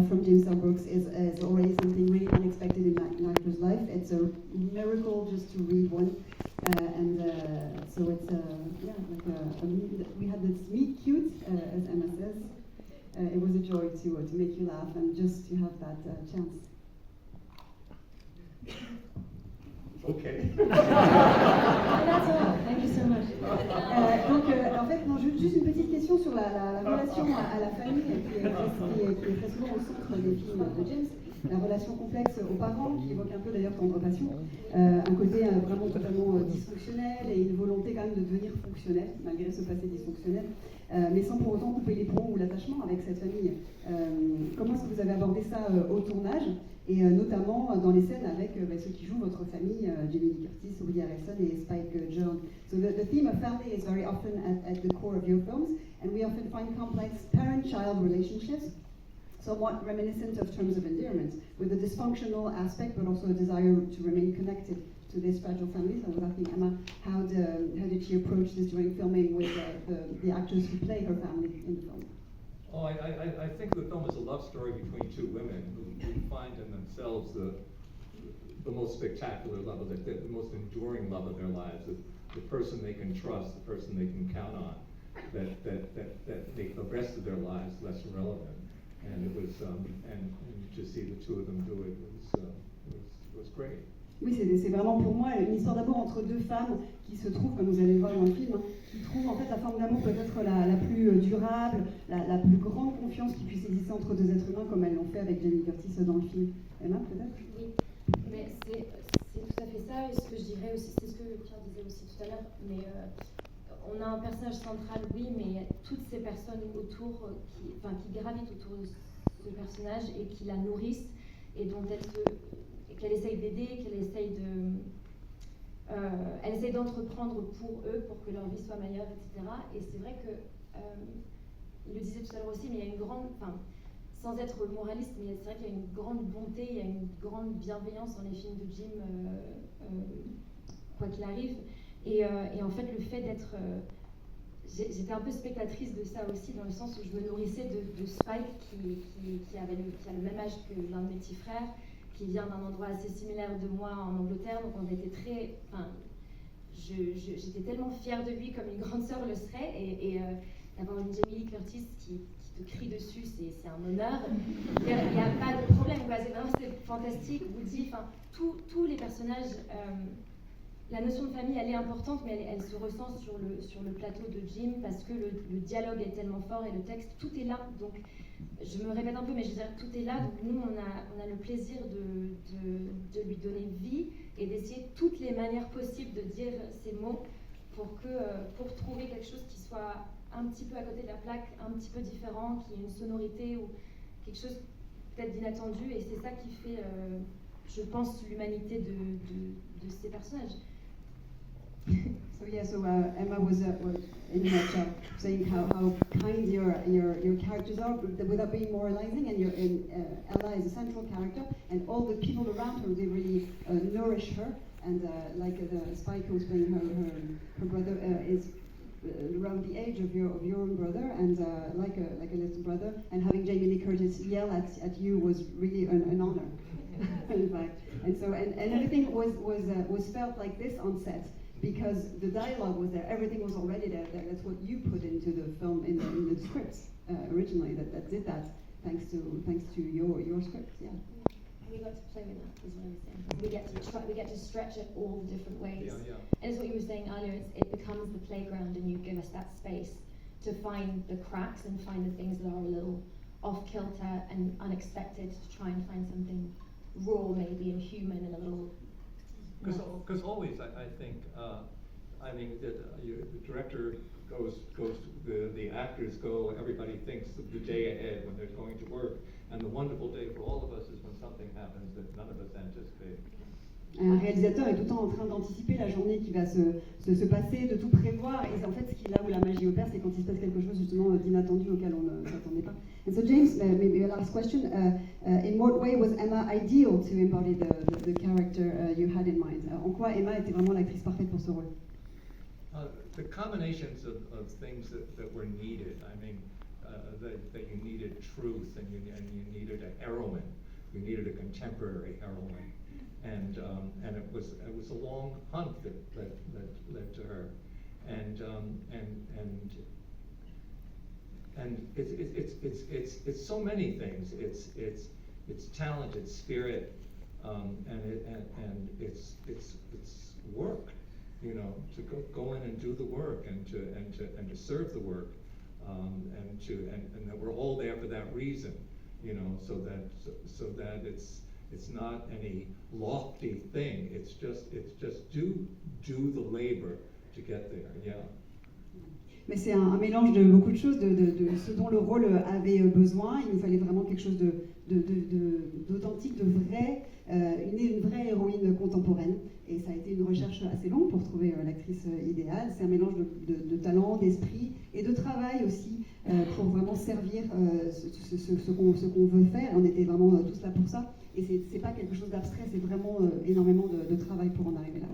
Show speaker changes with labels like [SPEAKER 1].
[SPEAKER 1] from James L. Brooks is already something really unexpected in an actor's life. It's a miracle just to read one. So it's we had this meet cute, as Emma says. It was a joy to make you laugh and just to have that chance.
[SPEAKER 2] Okay.
[SPEAKER 1] That's all. Thank you so much. En fait, non, juste une petite question sur la relation à la famille qui est très souvent au centre des films de James. La relation complexe aux parents, qui évoque un peu d'ailleurs Tendre Passion, un côté vraiment totalement dysfonctionnel et une volonté quand même de devenir fonctionnel, malgré ce passé dysfonctionnel, mais sans pour autant couper les ponts ou l'attachement avec cette famille. Comment est-ce que vous avez abordé ça au tournage, et notamment dans les scènes avec ceux qui jouent votre famille, Jamie Lee Curtis, Woody Harrelson et Spike Jonze. So the theme of family is very often at the core of your films, and we often find complex parent-child relationships, somewhat reminiscent of terms of endearment, with a dysfunctional aspect, but also a desire to remain connected to this fragile family. So I was asking Emma, how did she approach this during filming with the actors who play her family in the film?
[SPEAKER 2] Oh, I think the film is a love story between two women who find in themselves the most spectacular love, the most enduring love of their lives, the person they can trust, the person they can count on, that make the rest of their lives less relevant. And it was, and to see the two of them do it was great.
[SPEAKER 1] Oui, c'est vraiment pour moi une histoire d'abord entre deux femmes qui se trouvent, comme vous allez le voir dans le film, qui trouvent en fait la forme d'amour peut-être la plus durable, la plus grande confiance qui puisse exister entre deux êtres humains, comme elles l'ont fait avec Jamie Curtis dans le film. Emma, peut-être?
[SPEAKER 3] Oui, mais c'est tout à fait ça, et ce que je dirais aussi, c'est ce que Pierre disait aussi tout à l'heure, mais on a un personnage central, oui, mais il y a toutes ces personnes autour qui gravitent autour de ce personnage et qui la nourrissent et dont qu'elle essaye d'aider, elle essaye d'entreprendre pour eux, pour que leur vie soit meilleure, etc. Et c'est vrai que, il le disait tout à l'heure aussi, mais il y a une grande, sans être moraliste, mais c'est vrai qu'il y a une grande bonté, il y a une grande bienveillance dans les films de Jim, quoi qu'il arrive. Et en fait, le fait d'être... j'étais un peu spectatrice de ça aussi, dans le sens où je me nourrissais de Spike, qui a le même âge que l'un de mes petits frères, qui vient d'un endroit assez similaire de moi en Angleterre, donc on était très... j'étais tellement fière de lui comme une grande sœur le serait, et d'avoir une Jamie Lee Curtis qui te crie dessus, c'est un honneur. Il n'y a pas de problème, quoi. C'est fantastique. Woody, tous les personnages... la notion de famille, elle est importante, mais elle se ressent sur le plateau de Jim, parce que le dialogue est tellement fort et le texte, tout est là. Donc, je me répète un peu, mais je veux dire, tout est là. Donc, nous, on a le plaisir de lui donner vie et d'essayer toutes les manières possibles de dire ces mots pour trouver quelque chose qui soit un petit peu à côté de la plaque, un petit peu différent, qui ait une sonorité ou quelque chose peut-être d'inattendu. Et c'est ça qui fait, je pense, l'humanité de ces personnages.
[SPEAKER 1] Emma was in a nutshell saying how kind your characters are, without being moralizing, and Ella is a central character, and all the people around her, they really nourish her, and Spike, who's playing her brother, is around the age of your own brother, and like a little brother, and having Jamie Lee Curtis yell at you was really an honor, in fact. And everything was felt like this on set, because the dialogue was there, everything was already there. That's what you put into the film, in the scripts originally. That did that, thanks to your scripts. Yeah.
[SPEAKER 3] We got to play with that, is what I was saying. We get to stretch it all the different ways.
[SPEAKER 2] Yeah.
[SPEAKER 3] And it's what you were saying earlier. It becomes the playground, and you give us that space to find the cracks and find the things that are a little off kilter and unexpected, to try and find something raw, maybe, and human, and a little.
[SPEAKER 2] Because always, I think, the director goes, the actors go, everybody thinks of the day ahead when they're going to work, and the wonderful day for all of us is when something happens that none of us anticipate.
[SPEAKER 1] Un réalisateur est tout le temps en train d'anticiper la journée qui va se passer, de tout prévoir, et en fait, là où la magie opère, c'est quand il se passe quelque chose justement d'inattendu auquel on ne s'attendait pas. And so James, maybe a last question, in what way was Emma ideal to embody the character you had in mind? En quoi Emma était vraiment l'actrice parfaite pour ce rôle?
[SPEAKER 2] The combinations of things that were needed, that you needed truth, and you needed we needed a contemporary heroine, and it was a long hunt that led to her, and it's so many things. It's talent, it's spirit, and it's work, you know, to go in and do the work and to serve the work, and that we're all there for that reason, you know, so that it's not any lofty thing. It's just do the labor to get there. Yeah.
[SPEAKER 1] Mais c'est un mélange de beaucoup de choses, de ce dont le rôle avait besoin. Il nous fallait vraiment quelque chose d'authentique, de vrai, une vraie héroïne contemporaine. Et ça a été une recherche assez longue pour trouver l'actrice idéale. C'est un mélange de talent, d'esprit et de travail aussi pour vraiment servir ce qu'on veut faire. On était vraiment tous là pour ça. Et c'est pas quelque chose d'abstrait, c'est vraiment énormément de travail pour en arriver là.